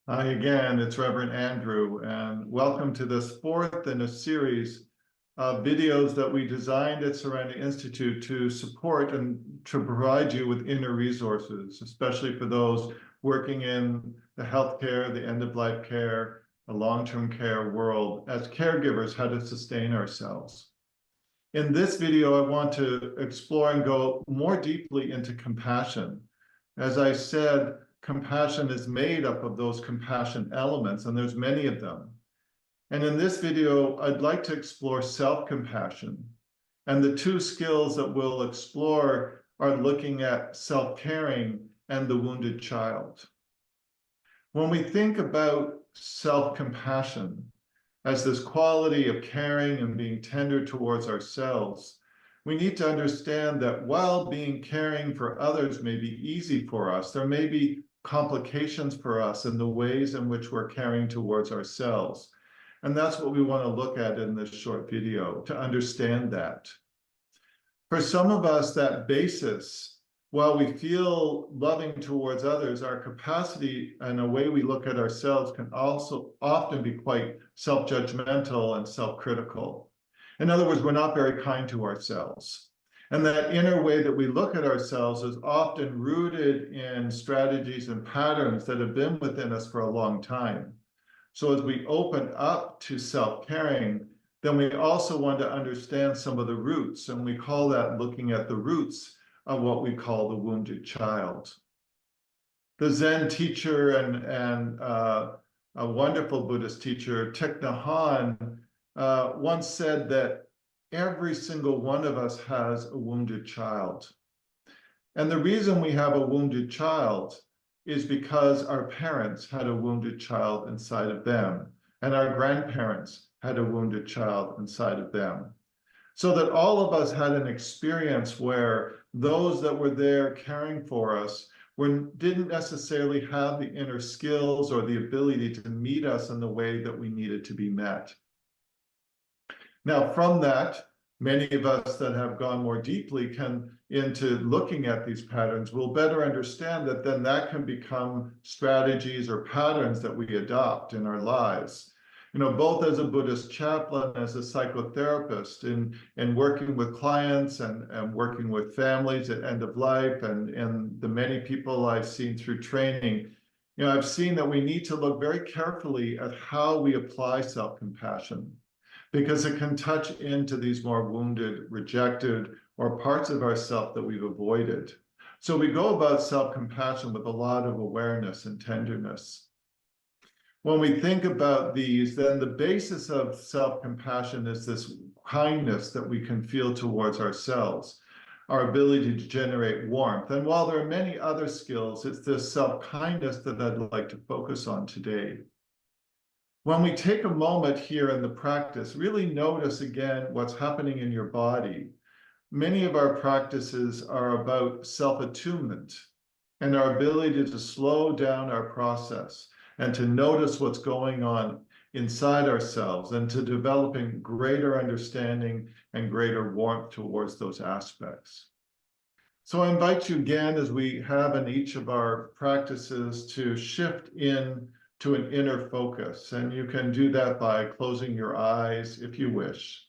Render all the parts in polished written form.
Hi again, it's Reverend Andrew, and welcome to this fourth in a series of videos that we designed at Serenity Institute to support and to provide you with inner resources, especially for those working in the healthcare, the end-of-life care, the long-term care world, as caregivers, how to sustain ourselves. In this video, I want to explore and go more deeply into compassion. As I said, compassion is made up of those compassion elements, and there's many of them. And in this video, I'd like to explore self-compassion. And the two skills that we'll explore are looking at self-caring and the wounded child. When we think about self-compassion as this quality of caring and being tender towards ourselves, we need to understand that while being caring for others may be easy for us, there may be complications for us in the ways in which we're caring towards ourselves. And that's what we want to look at in this short video, to understand that. For some of us, that basis, while we feel loving towards others, our capacity and the way we look at ourselves can also often be quite self-judgmental and self-critical. In other words, we're not very kind to ourselves. And that inner way that we look at ourselves is often rooted in strategies and patterns that have been within us for a long time. So as we open up to self-caring, then we also want to understand some of the roots, and we call that looking at the roots of what we call the wounded child. The Zen teacher and a wonderful Buddhist teacher, Thich Nhat Hanh, once said that every single one of us has a wounded child. And the reason we have a wounded child is because our parents had a wounded child inside of them, and our grandparents had a wounded child inside of them. So that all of us had an experience where those that were there caring for us didn't necessarily have the inner skills or the ability to meet us in the way that we needed to be met. Now, from that, many of us that have gone more deeply into looking at these patterns will better understand that then that can become strategies or patterns that we adopt in our lives. You know, both as a Buddhist chaplain, as a psychotherapist, in working with clients and working with families at end of life, and the many people I've seen through training, you know, I've seen that we need to look very carefully at how we apply self-compassion, because it can touch into these more wounded, rejected, or parts of ourself that we've avoided. So we go about self-compassion with a lot of awareness and tenderness. When we think about these, then the basis of self-compassion is this kindness that we can feel towards ourselves, our ability to generate warmth. And while there are many other skills, it's this self-kindness that I'd like to focus on today. When we take a moment here in the practice, really notice again what's happening in your body. Many of our practices are about self-attunement and our ability to slow down our process and to notice what's going on inside ourselves and to developing greater understanding and greater warmth towards those aspects. So I invite you again, as we have in each of our practices, to shift in to an inner focus. And you can do that by closing your eyes if you wish.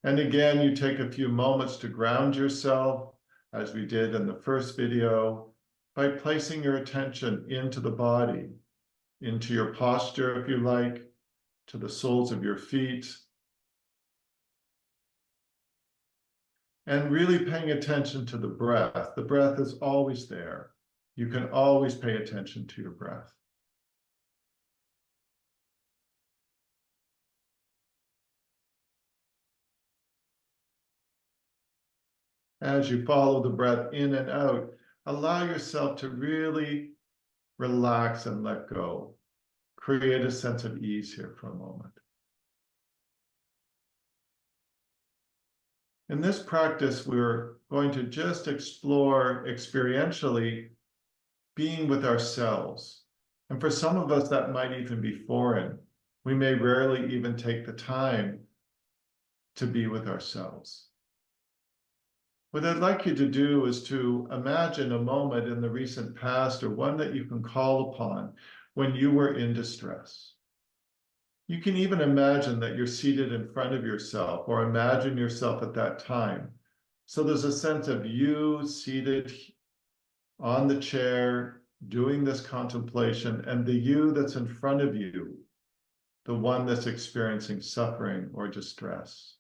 And again, you take a few moments to ground yourself, as we did in the first video, by placing your attention into the body, into your posture, if you like, to the soles of your feet, and really paying attention to the breath. The breath is always there. You can always pay attention to your breath. As you follow the breath in and out, allow yourself to really relax and let go. Create a sense of ease here for a moment. In this practice, we're going to just explore experientially being with ourselves. And for some of us, that might even be foreign. We may rarely even take the time to be with ourselves. What I'd like you to do is to imagine a moment in the recent past or one that you can call upon when you were in distress. You can even imagine that you're seated in front of yourself or imagine yourself at that time. So there's a sense of you seated on the chair doing this contemplation and the you that's in front of you, the one that's experiencing suffering or distress.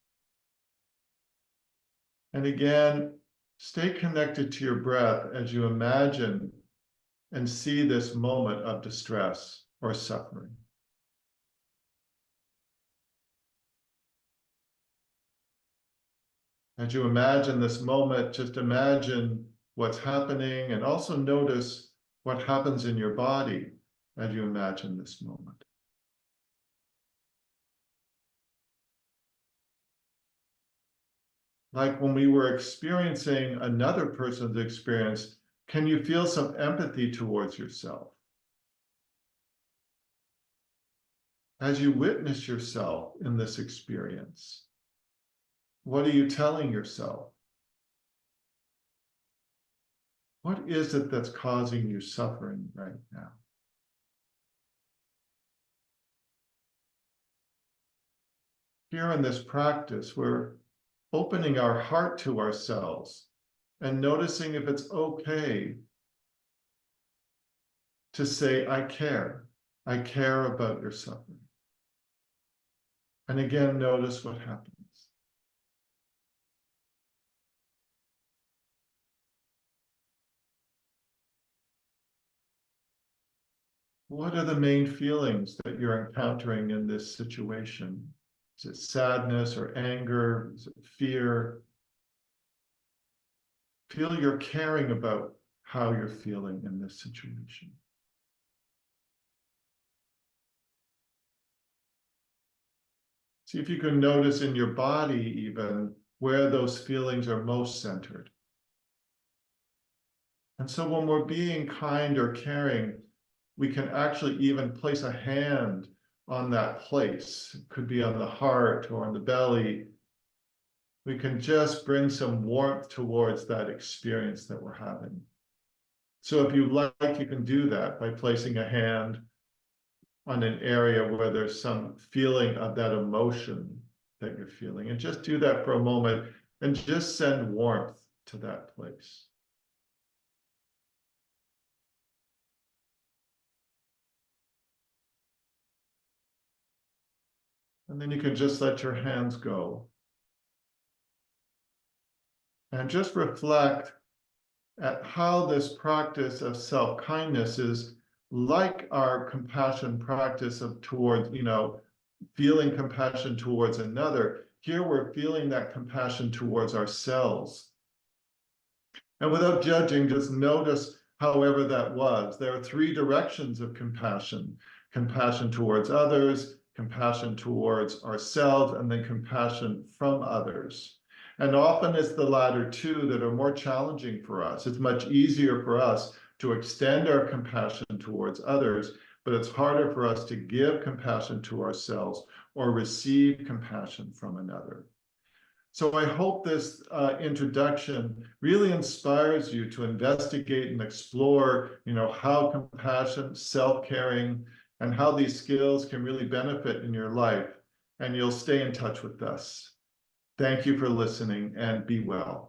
And again, stay connected to your breath as you imagine and see this moment of distress or suffering. As you imagine this moment, just imagine what's happening and also notice what happens in your body as you imagine this moment. Like when we were experiencing another person's experience, can you feel some empathy towards yourself? As you witness yourself in this experience, what are you telling yourself? What is it that's causing you suffering right now? Here in this practice, we're opening our heart to ourselves and noticing if it's okay to say, I care about your suffering. And again, notice what happens. What are the main feelings that you're encountering in this situation? Is it sadness or anger? Is it fear? Feel you're caring about how you're feeling in this situation. See if you can notice in your body even where those feelings are most centered. And so when we're being kind or caring, we can actually even place a hand on that place. It could be on the heart or on the belly. We can just bring some warmth towards that experience that we're having. So if you like, you can do that by placing a hand on an area where there's some feeling of that emotion that you're feeling. And just do that for a moment and just send warmth to that place. And then you can just let your hands go. And just reflect at how this practice of self-kindness is like our compassion practice of towards, feeling compassion towards another. Here we're feeling that compassion towards ourselves. And without judging, just notice however that was. There are three directions of compassion: compassion towards others, compassion towards ourselves, and then compassion from others. And often it's the latter two that are more challenging for us. It's much easier for us to extend our compassion towards others, but it's harder for us to give compassion to ourselves or receive compassion from another. So I hope this introduction really inspires you to investigate and explore, how compassion, self-caring, and how these skills can really benefit in your life. And you'll stay in touch with us. Thank you for listening and be well.